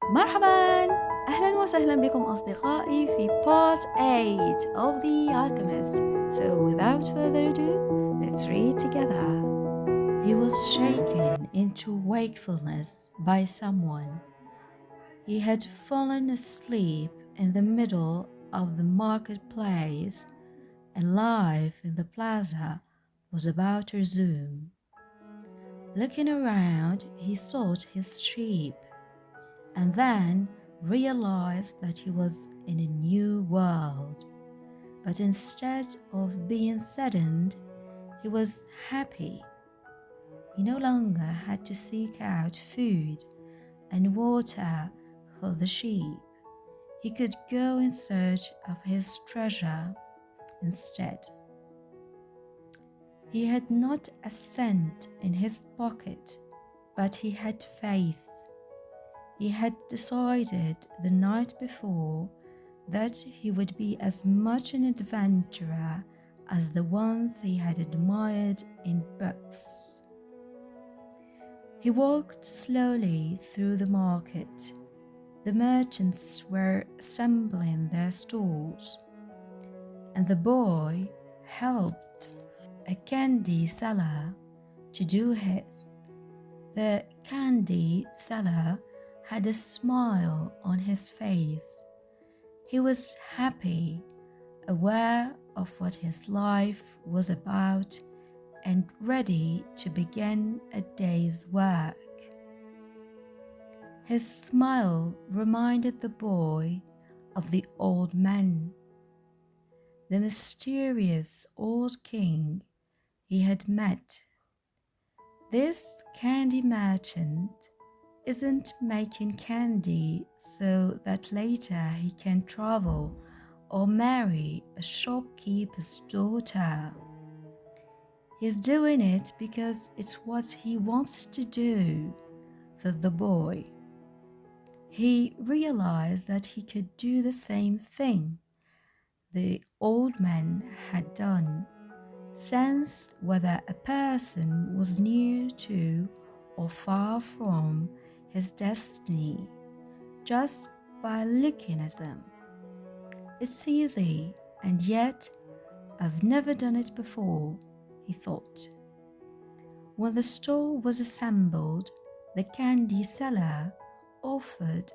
مرحبا، أهلا وسهلا بكم أصدقائي في part 8 of The Alchemist. So without further ado, let's read together. He was shaken into wakefulness by someone. He had fallen asleep in the middle of the marketplace, and life in the plaza was about to resume. Looking around, he sought his sheep, and then realized that he was in a new world. But instead of being saddened, he was happy. He no longer had to seek out food and water for the sheep. He could go in search of his treasure instead. He had not a cent in his pocket, but he had faith. He had decided the night before that he would be as much an adventurer as the ones he had admired in books. He walked slowly through the market. The merchants were assembling their stalls, and the boy helped a candy seller to do his. The candy seller had a smile on his face. He was happy, aware of what his life was about, and ready to begin a day's work. His smile reminded the boy of the old man, the mysterious old king he had met. This candy merchant isn't making candy so that later he can travel or marry a shopkeeper's daughter. He's doing it because it's what he wants to do, thought the boy. He realized that he could do the same thing the old man had done, sense whether a person was near to or far from his destiny just by looking at them. It's easy, and yet I've never done it before, he thought. When the store was assembled, the candy seller offered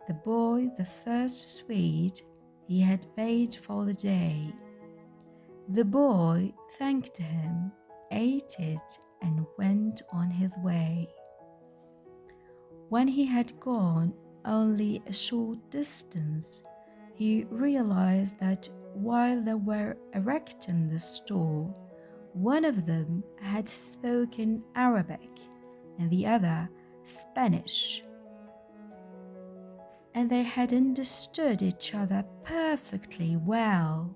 the boy the first sweet he had made for the day. The boy thanked him, ate it, and went on his way. When he had gone only a short distance, he realized that while they were erecting the store, one of them had spoken Arabic and the other Spanish, and they had understood each other perfectly well.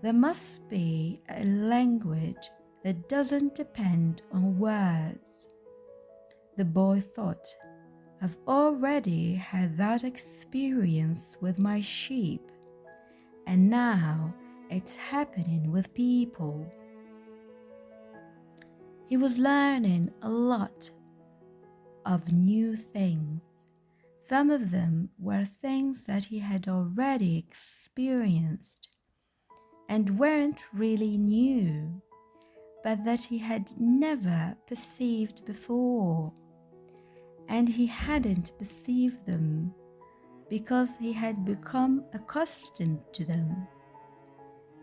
There must be a language that doesn't depend on words. The boy thought, I've already had that experience with my sheep, and now it's happening with people. He was learning a lot of new things. Some of them were things that he had already experienced and weren't really new, but that he had never perceived before. And he hadn't perceived them because he had become accustomed to them.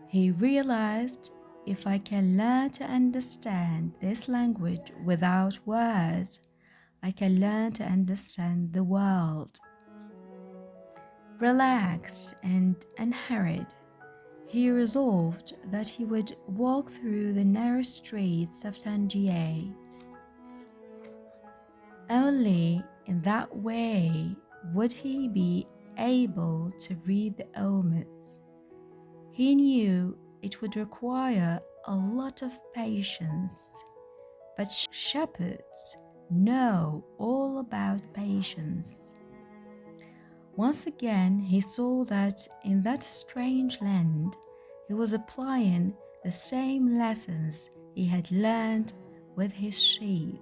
He realized, if I can learn to understand this language without words, I can learn to understand the world. Relaxed and unhurried, he resolved that he would walk through the narrow streets of Tangier. Only in that way would he be able to read the omens. He knew it would require a lot of patience, but shepherds know all about patience. Once again, he saw that in that strange land, he was applying the same lessons he had learned with his sheep,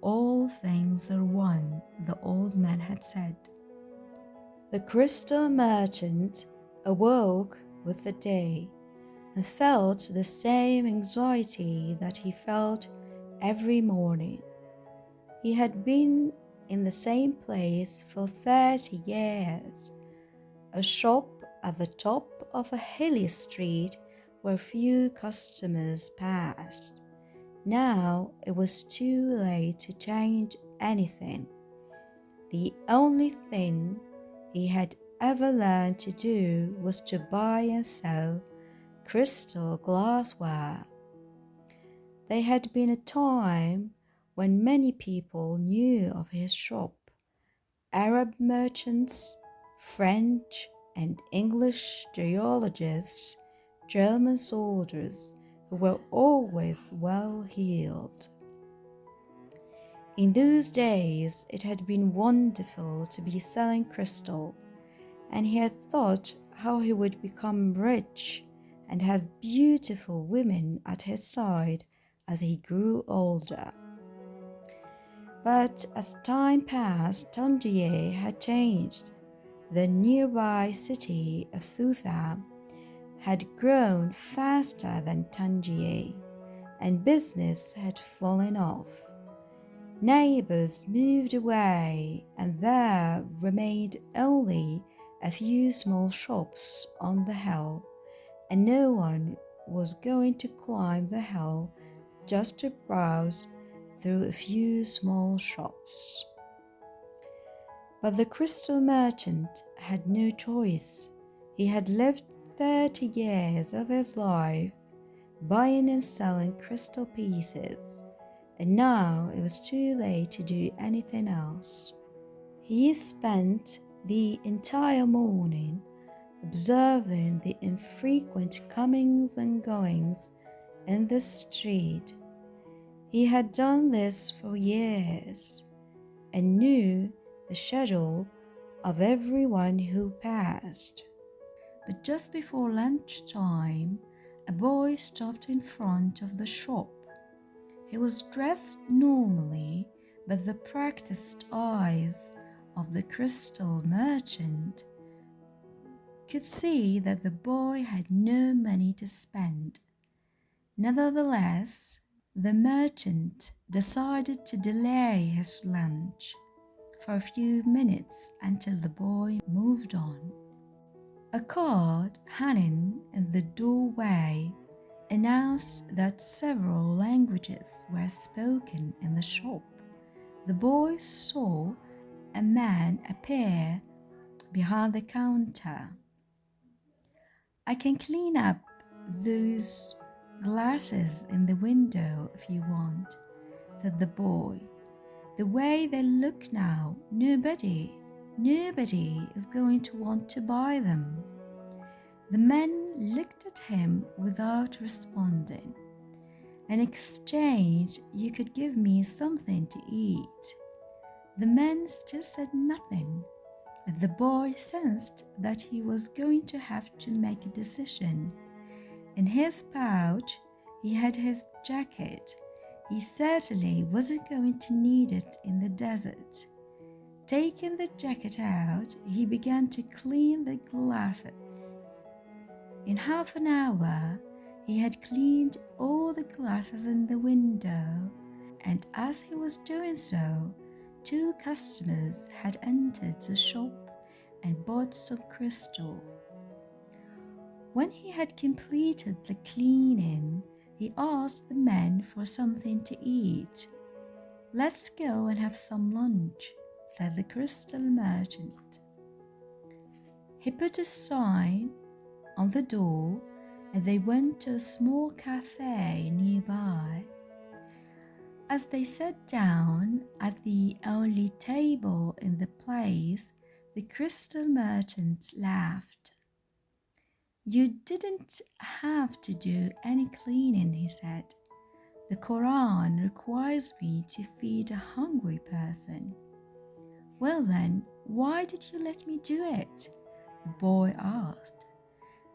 all things are one, the old man had said. The crystal merchant awoke with the day and felt the same anxiety that he felt every morning. He had been in the same place for 30 years, a shop at the top of a hilly street where few customers passed. Now it was too late to change anything. The only thing he had ever learned to do was to buy and sell crystal glassware. There had been a time when many people knew of his shop. Arab merchants, French and English geologists, German soldiers who were always well-heeled. In those days it had been wonderful to be selling crystal, and he had thought how he would become rich and have beautiful women at his side as he grew older. But as time passed, Tangier had changed. The nearby city of Susa had grown faster than Tangier, and business had fallen off. Neighbors moved away, and there remained only a few small shops on the hill, and no one was going to climb the hill just to browse through a few small shops. But the crystal merchant had no choice. He had lived 30 years of his life buying and selling crystal pieces, and now it was too late to do anything else. He spent the entire morning observing the infrequent comings and goings in the street. He had done this for years and knew the schedule of everyone who passed. But just before lunchtime, a boy stopped in front of the shop. He was dressed normally, but the practiced eyes of the crystal merchant could see that the boy had no money to spend. Nevertheless, the merchant decided to delay his lunch for a few minutes until the boy moved on. A card hanging in the doorway announced that several languages were spoken in the shop. The boy saw a man appear behind the counter. "I can clean up those glasses in the window if you want," said the boy. "The way they look now, nobody is going to want to buy them." The man looked at him without responding. "In exchange, you could give me something to eat." The man still said nothing, but the boy sensed that he was going to have to make a decision. In his pouch, he had his jacket. He certainly wasn't going to need it in the desert. Taking the jacket out, he began to clean the glasses. In half an hour, he had cleaned all the glasses in the window, and as he was doing so, 2 customers had entered the shop and bought some crystal. When he had completed the cleaning, he asked the men for something to eat. "Let's go and have some lunch," said the crystal merchant. He put a sign on the door, and they went to a small cafe nearby. As they sat down at the only table in the place, the crystal merchant laughed. "You didn't have to do any cleaning," he said. "The Quran requires me to feed a hungry person." "Well then, why did you let me do it?" the boy asked.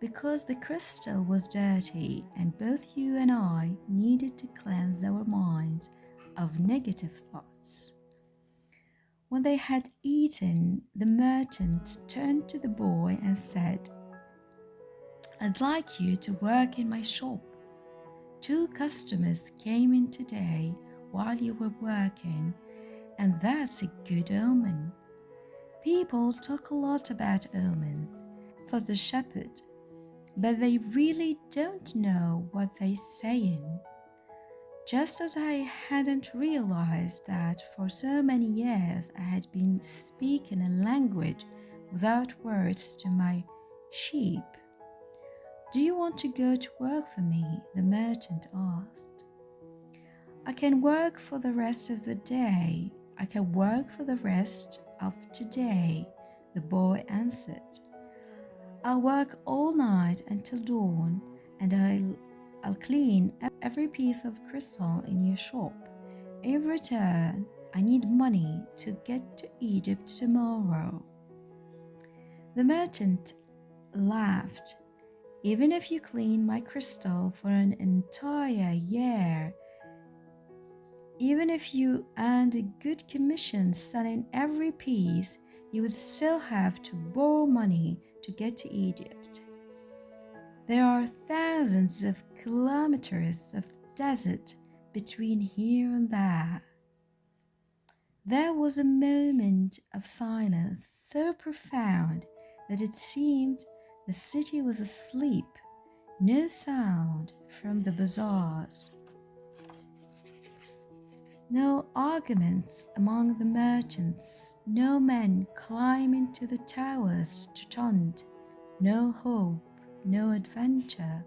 "Because the crystal was dirty, and both you and I needed to cleanse our minds of negative thoughts. merchants. When they had eaten, the merchant turned to the boy and said, "I'd like you to work in my shop. 2 customers came in today while you were working, and that's a good omen." "People talk a lot about omens," thought the shepherd, "but they really don't know what they're saying." Just as I hadn't realized that for so many years I had been speaking a language without words to my sheep. "Do you want to go to work for me?" the merchant asked. "I can work for the rest of the day. I can work for the rest of today," the boy answered. "I'll work all night until dawn, and I'll clean every piece of crystal in your shop. In return, I need money to get to Egypt tomorrow." The merchant laughed. "Even if you clean my crystal for an entire year, even if you earned a good commission selling every piece, you would still have to borrow money to get to Egypt. There are thousands of kilometers of desert between here and there." There was a moment of silence so profound that it seemed the city was asleep. No sound from the bazaars. No arguments among the merchants. No men climbing to the towers to taunt. No hope. No adventure,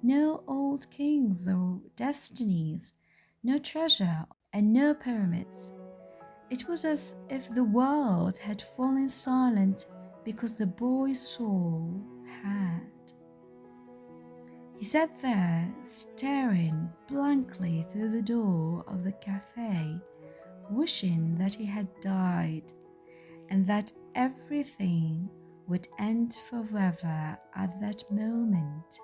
no old kings or destinies, no treasure and no pyramids. It was as if the world had fallen silent because the boy's soul had. He sat there staring blankly through the door of the cafe, wishing that he had died and that everything would end forever at that moment.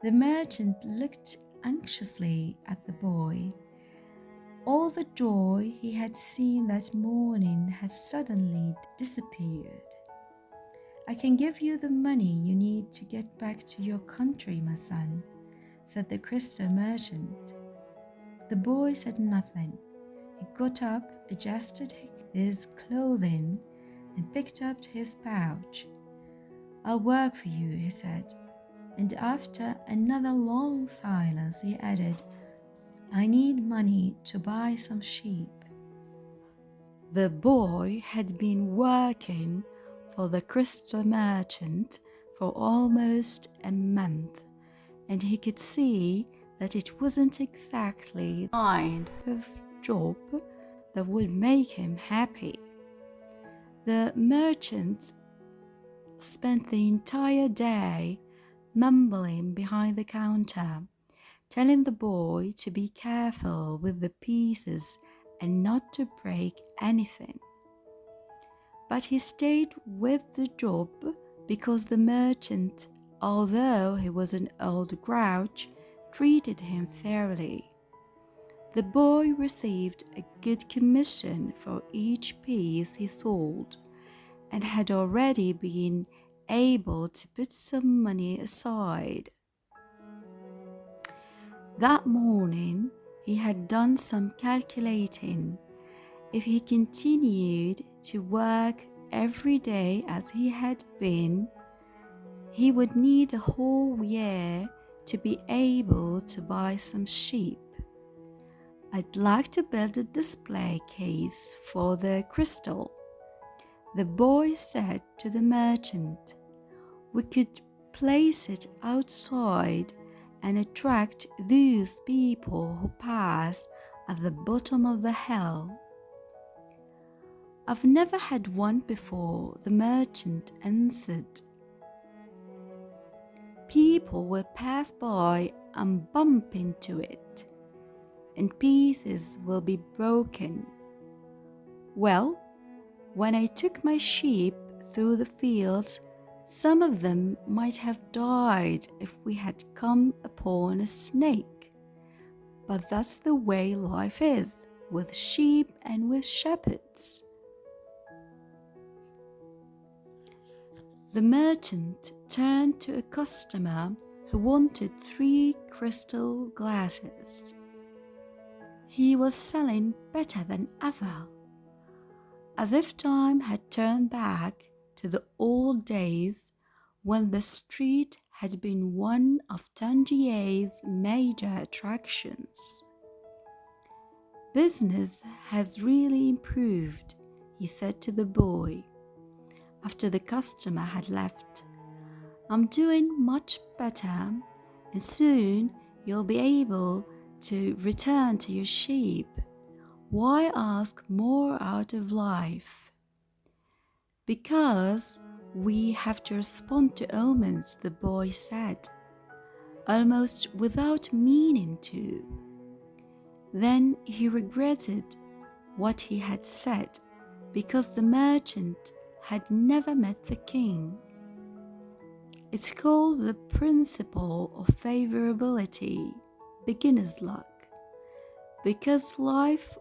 The merchant looked anxiously at the boy. All the joy he had seen that morning had suddenly disappeared. "I can give you the money you need to get back to your country, my son," said the crystal merchant. The boy said nothing. He got up, adjusted his clothing, and picked up his pouch. "I'll work for you," he said, and after another long silence he added, "I need money to buy some sheep." The boy had been working for the crystal merchant for almost a month, and he could see that it wasn't exactly the kind of job that would make him happy. The merchant spent the entire day mumbling behind the counter, telling the boy to be careful with the pieces and not to break anything. But he stayed with the job because the merchant, although he was an old grouch, treated him fairly. The boy received a good commission for each piece he sold, and had already been able to put some money aside. That morning he had done some calculating. If he continued to work every day as he had been, he would need a whole year to be able to buy some sheep. "I'd like to build a display case for the crystal," the boy said to the merchant. "We could place it outside and attract those people who pass at the bottom of the hill." "I've never had one before," the merchant answered. "People will pass by and bump into it, and pieces will be broken. Well, when I took my sheep through the fields, some of them might have died if we had come upon a snake. But that's the way life is. with sheep and with shepherds. The merchant turned to a customer who wanted 3 crystal glasses. He was selling better than ever, as if time had turned back to the old days when the street had been one of Tangier's major attractions. "Business has really improved," he said to the boy, after the customer had left. "I'm doing much better, and soon you'll be able to return to your sheep. Why ask more out of life?" "Because we have to respond to omens," the boy said, almost without meaning to. Then he regretted what he had said, because the merchant had never met the king. It's called the principle of favorability, beginner's luck, because life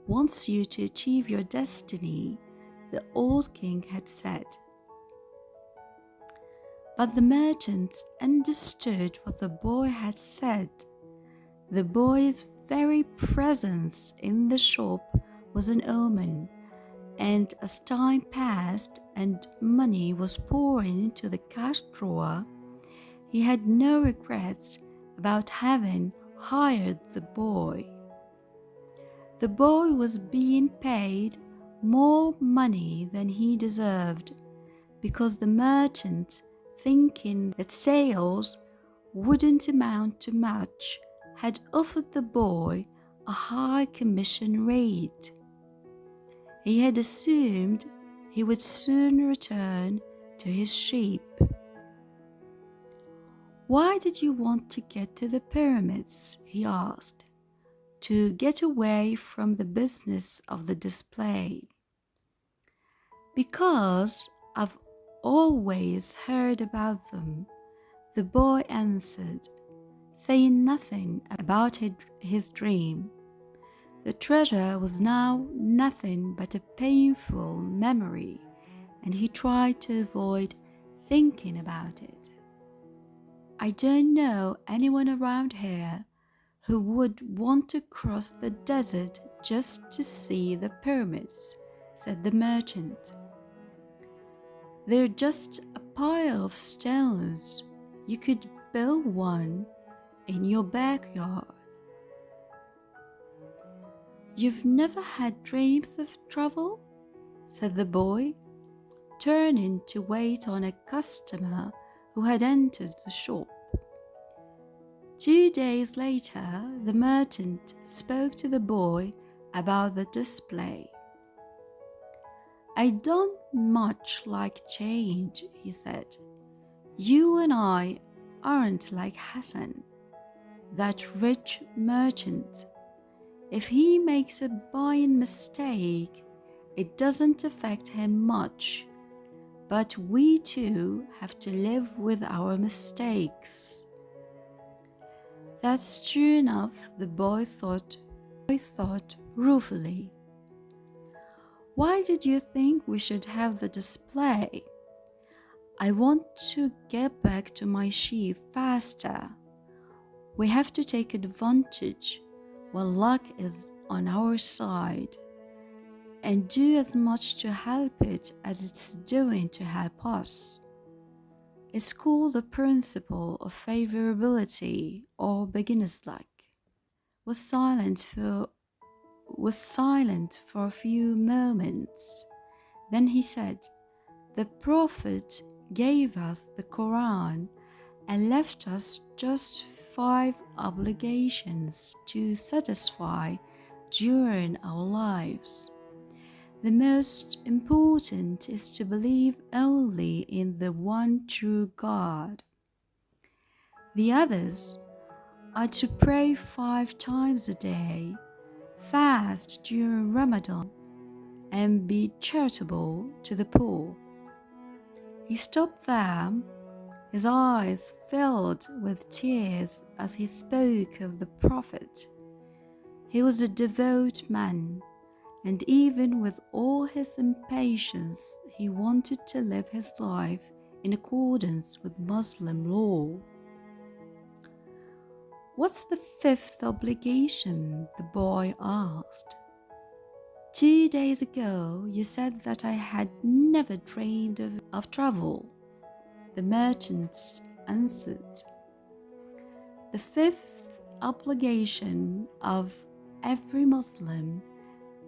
wants you to achieve your destiny, the old king had said. But the merchants understood what the boy had said. The boy's very presence in the shop was an omen, and as time passed and money was pouring into the cash drawer, he had no regrets about having hired the boy. The boy was being paid more money than he deserved, because the merchant, thinking that sales wouldn't amount to much, had offered the boy a high commission rate. He had assumed he would soon return to his sheep. "Why did you want to get to the pyramids?" he asked. "To get away from the business of the display." "Because I've always heard about them," the boy answered, saying nothing about his dream. The treasure was now nothing but a painful memory, and he tried to avoid thinking about it. "I don't know anyone around here who would want to cross the desert just to see the pyramids," said the merchant. "They're just a pile of stones. You could build one in your backyard." "You've never had dreams of travel?" said the boy, turning to wait on a customer who had entered the shop. 2 days later, the merchant spoke to the boy about the display. "I don't much like change," he said. "You and I aren't like Hassan, that rich merchant. If he makes a buying mistake, it doesn't affect him much, but we too have to live with our mistakes." "That's true enough," the boy thought ruefully. "Why did you think we should have the display?" "I want to get back to my sheep faster. We have to take advantage while luck is on our side, and do as much to help it as it's doing to help us. It's called the principle of favorability, or beginner's luck." Was silent for a few moments. Then he said, "The Prophet gave us the Quran and left us just 5 obligations to satisfy during our lives. The most important is to believe only in the one true God. The others are to pray 5 times a day, fast during Ramadan, and be charitable to the poor." He stopped there. His eyes filled with tears as he spoke of the Prophet. He was a devout man, and even with all his impatience, he wanted to live his life in accordance with Muslim law. "What's the fifth obligation?" the boy asked. "2 days ago, you said that I had never dreamed of travel," the merchant answered. "The fifth obligation of every Muslim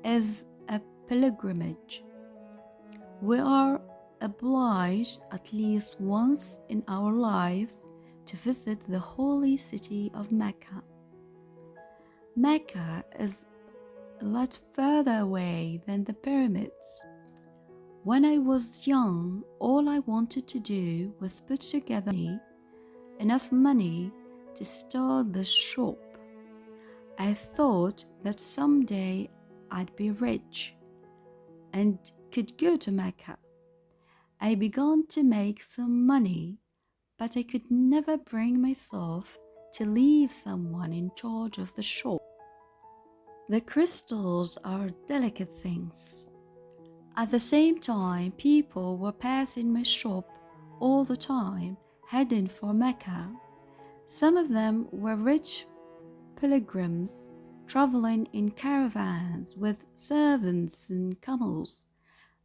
is a pilgrimage. We are obliged at least once in our lives to visit the holy city of Mecca. Mecca is a lot further away than the pyramids. When I was young, all I wanted to do was put together enough money to start the shop. I thought that someday I'd be rich and could go to Mecca. I began to make some money, but I could never bring myself to leave someone in charge of the shop. The crystals are delicate things. At the same time, people were passing my shop all the time, heading for Mecca. Some of them were rich pilgrims traveling in caravans with servants and camels,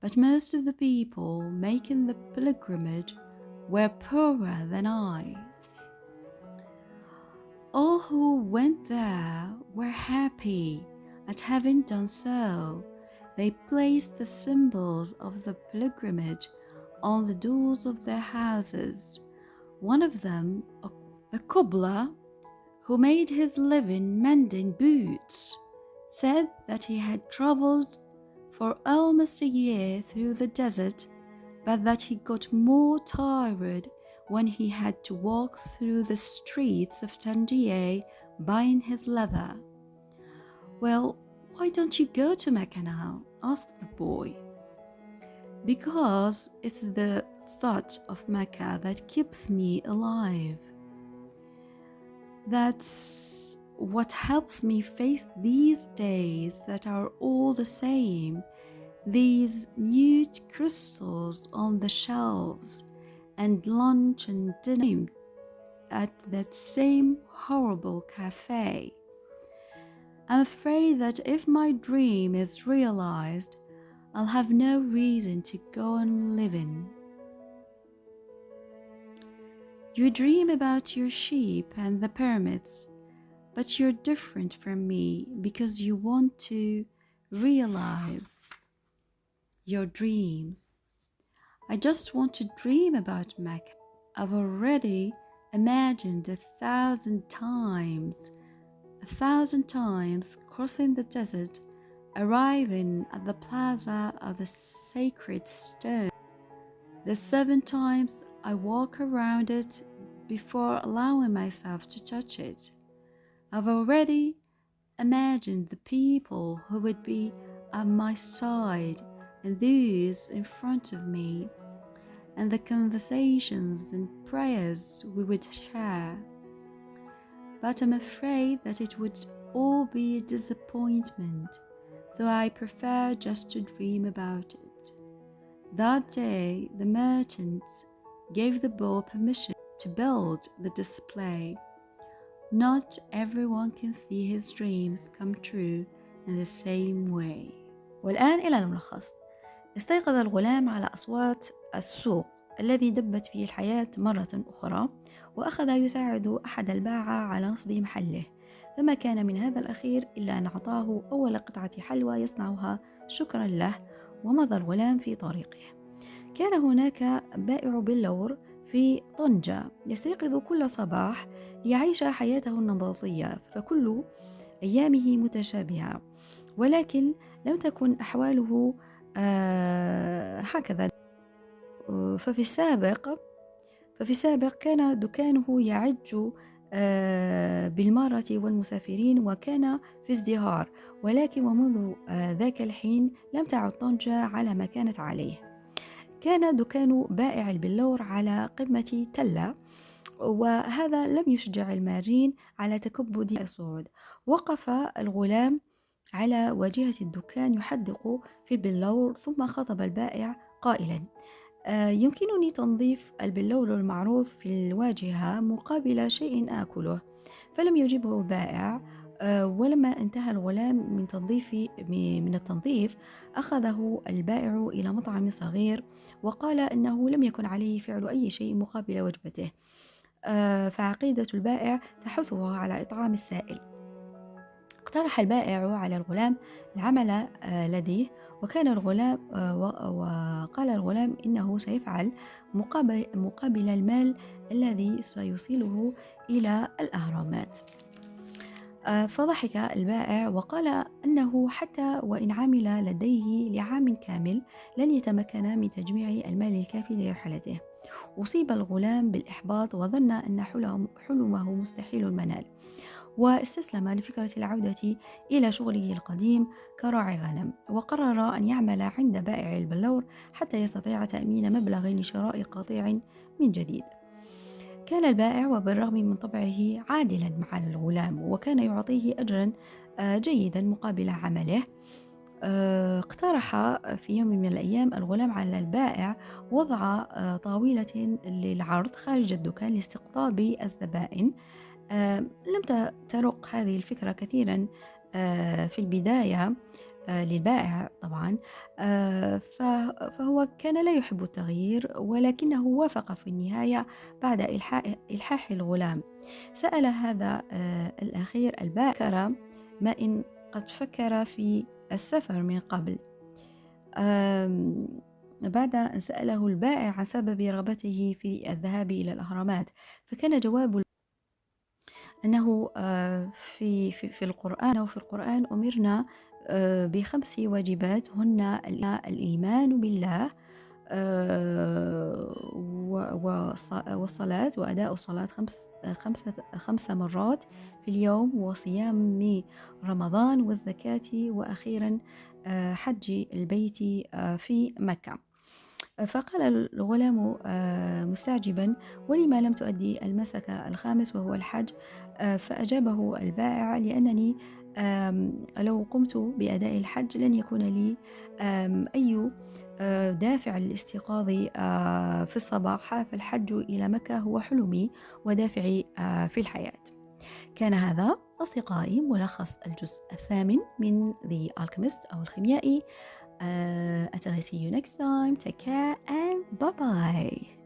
but most of the people making the pilgrimage were poorer than I. All who went there were happy at having done so. They placed the symbols of the pilgrimage on the doors of their houses. One of them, a cobbler who made his living mending boots, said that he had traveled for almost a year through the desert, but that he got more tired when he had to walk through the streets of Tangier buying his leather. "Well, why don't you go to Mecca now?" asked the boy. "Because it's the thought of Mecca that keeps me alive. That's what helps me face these days that are all the same, these mute crystals on the shelves, and lunch and dinner at that same horrible cafe. I'm afraid that if my dream is realized, I'll have no reason to go on living." "You dream about your sheep and the pyramids, but you're different from me because you want to realize your dreams. I just want to dream about Mecca. I've already imagined 1,000 times crossing the desert, arriving at the plaza of the sacred stone. The 7 times I walk around it before allowing myself to touch it. I've already imagined the people who would be at my side and those in front of me, and the conversations and prayers we would share. But I'm afraid that it would all be a disappointment, so I prefer just to dream about it." That day, the merchants gave the boy permission to build the display. Not everyone can see his dreams come true in the same way. والآن إلى الملخص. استيقظ الغلام على أصوات السوق الذي دبت فيه الحياة مرة أخرى، وأخذ يساعد أحد الباعة على نصب محله، فما كان من هذا الأخير إلا أن أعطاه أول قطعة حلوى يصنعها شكرا له، ومضى الغلام في طريقه. كان هناك بائع باللور في طنجة يستيقظ كل صباح ليعيش حياته النمطية، فكل أيامه متشابهة، ولكن لم تكن أحواله هكذا. ففي السابق كان دكانه يعج بالمارة والمسافرين وكان في ازدهار، ولكن ومنذ ذاك الحين لم تعد طنجة على ما كانت عليه. كان دكان بائع البلور على قمة تلة، وهذا لم يشجع المارين على تكبد الصعود. وقف الغلام على واجهة الدكان يحدق في البلور، ثم خاطب البائع قائلا: يمكنني تنظيف البلور المعروض في الواجهة مقابل شيء آكله. فلم يجبه البائع. ولما انتهى الغلام من التنظيف، أخذه البائع إلى مطعم صغير، وقال أنه لم يكن عليه فعل أي شيء مقابل وجبته. فعقيدة البائع تحثه على إطعام السائل. اقترح البائع على الغلام العمل لديه، وكان الغلام وقال الغلام إنه سيفعل مقابل المال الذي سيوصله إلى الأهرامات. فضحك البائع وقال أنه حتى وإن عمل لديه لعام كامل لن يتمكن من تجميع المال الكافي لرحلته. أصيب الغلام بالإحباط وظن أن حلمه مستحيل المنال، واستسلم لفكرة العودة إلى شغله القديم كراعي غنم، وقرر أن يعمل عند بائع البلور حتى يستطيع تأمين مبلغ لشراء قطيع من جديد. كان البائع وبالرغم من طبعه عادلا مع الغلام، وكان يعطيه أجرا جيدا مقابل عمله. اقترح في يوم من الأيام الغلام على البائع وضع طاولة للعرض خارج الدكان لاستقطاب الزبائن. لم ترق هذه الفكرة كثيرا في البداية للبائع طبعا. فهو كان لا يحب التغيير، ولكنه وافق في النهاية بعد إلحاح الغلام. سأل هذا الأخير البائع ما إن قد فكر في السفر من قبل. بعد أن سأله البائع عن سبب رغبته في الذهاب إلى الأهرامات، فكان جواب أنه في القرآن أمرنا ب5 واجبات، هن الإيمان بالله والصلاة، وأداء الصلاة 5 مرات في اليوم، وصيام رمضان، والزكاة، وأخيرا حج البيت في مكة. فقال الغلام مستعجبا: ولما لم تؤدي المسك الخامس وهو الحج؟ فأجابه البائع: لأنني لو قمت بأداء الحج لن يكون لي أي دافع للاستيقاظ في الصباح، فالحج إلى مكة هو حلمي ودافعي في الحياة. كان هذا أصدقائي ملخص الجزء 8 من The Alchemist أو الخيميائي. Until I see you next time, take care and bye bye.